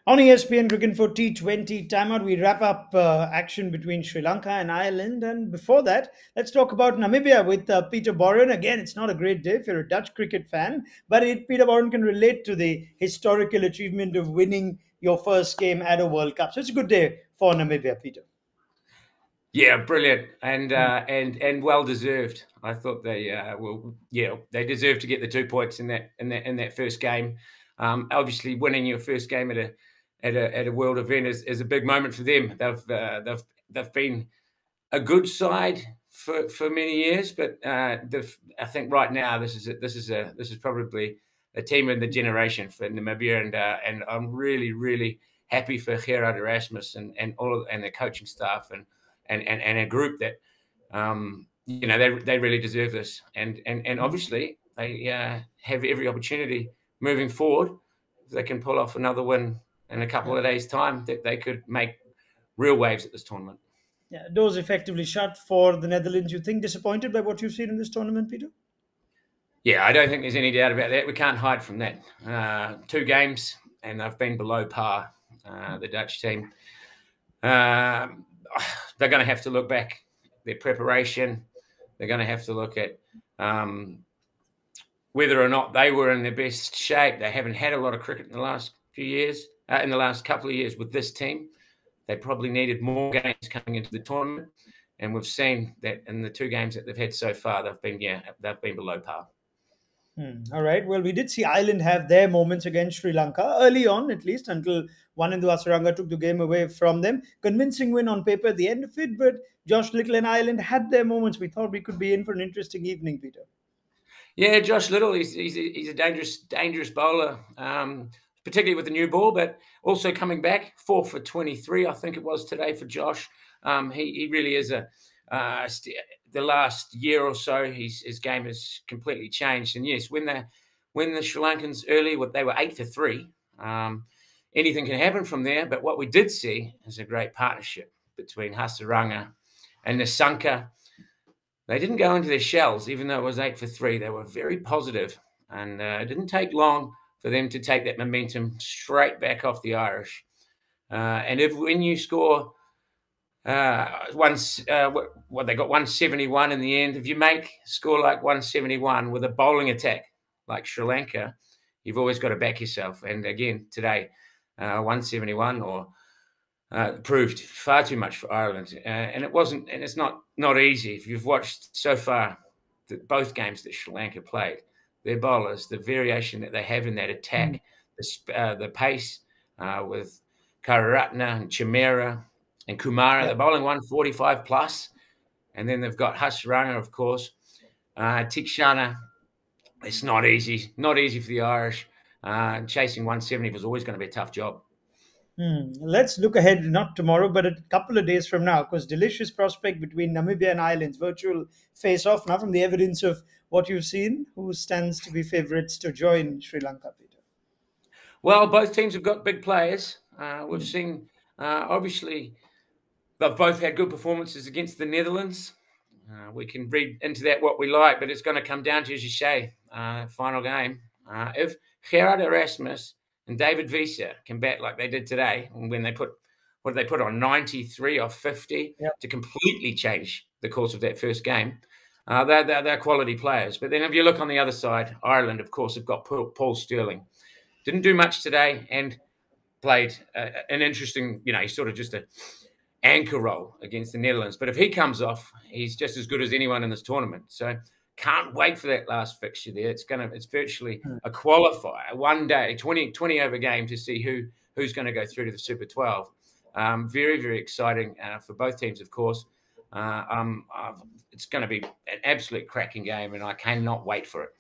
On ESPNcricinfo T20 timeout, we wrap up action between Sri Lanka and Ireland. And before that, let's talk about Namibia with Peter Borren. Again, it's not a great day if you're a Dutch cricket fan, but Peter Borren can relate to the historical achievement of winning your first game at a World Cup. So it's a good day for Namibia, Peter. Yeah, brilliant and Mm. and well deserved. I thought they deserved to get the 2 points in that first game. Obviously, winning your first game at a world event is a big moment for them. They've been a good side for many years, but I think right now this is probably a team in the generation for Namibia, and I'm really happy for Gerard Erasmus and the coaching staff and a group that they really deserve this, and obviously they have every opportunity moving forward. If they can pull off another win in a couple of days' time, that they could make real waves at this tournament. Yeah, doors effectively shut for the Netherlands. You think disappointed by what you've seen in this tournament, Peter? Yeah, I don't think there's any doubt about that. We can't hide from that. 2 games, and they've been below par. The Dutch team. Um, they're going to have to look back their preparation. They're going to have to look at whether or not they were in their best shape. They haven't had a lot of cricket in the last few years, in the last couple of years with this team. They probably needed more games coming into the tournament, and we've seen that in the 2 games that they've had so far, they've been below par. All right. Well, we did see Ireland have their moments against Sri Lanka early on, at least until Wanindu Asaranga took the game away from them. Convincing win on paper at the end of it, but Josh Little and Ireland had their moments. We thought we could be in for an interesting evening, Peter. Yeah, Josh Little, he's a dangerous bowler, particularly with the new ball, but also coming back 4 for 23, I think it was today for Josh. He really is the last year or so, his game has completely changed. And yes, when the Sri Lankans early, they were 8 for 3. Anything can happen from there. But what we did see is a great partnership between Hasaranga and Nasanka. They didn't go into their shells, even though it was 8 for 3. They were very positive, and it didn't take long for them to take that momentum straight back off the Irish. And when you score once, they got 171 in the end. If you score like 171 with a bowling attack like Sri Lanka, you've always got to back yourself. And again, today, 171 proved far too much for Ireland, and it's not easy. If you've watched so far both games that Sri Lanka played, their bowlers, the variation that they have in that attack, the pace with Kararatna and Chimera and Kumara, they're bowling 145 plus, and then they've got Hasaranga, of course, Tikshana. It's not easy for the Irish. Chasing 170 was always going to be a tough job. Let's look ahead, not tomorrow, but a couple of days from now, because delicious prospect between Namibia and Ireland's virtual face-off. Now, from the evidence of what you've seen, who stands to be favourites to join Sri Lanka, Peter? Well, both teams have got big players. We've seen, obviously, they've both had good performances against the Netherlands. We can read into that what we like, but it's going to come down to, as you say, final game. If Gerard Erasmus and David Visa can bat like they did today, when they put on 93 or 50 to completely change the course of that first game, they're quality players. But then if you look on the other side, Ireland, of course, have got Paul Stirling. Didn't do much today and played an interesting, he's sort of just a anchor role against the Netherlands. But if he comes off, he's just as good as anyone in this tournament. So can't wait for that last fixture there. It's virtually a qualifier, one day, 20 over game to see who's going to go through to the Super 12. Very exciting for both teams, of course. It's going to be an absolute cracking game, and I cannot wait for it.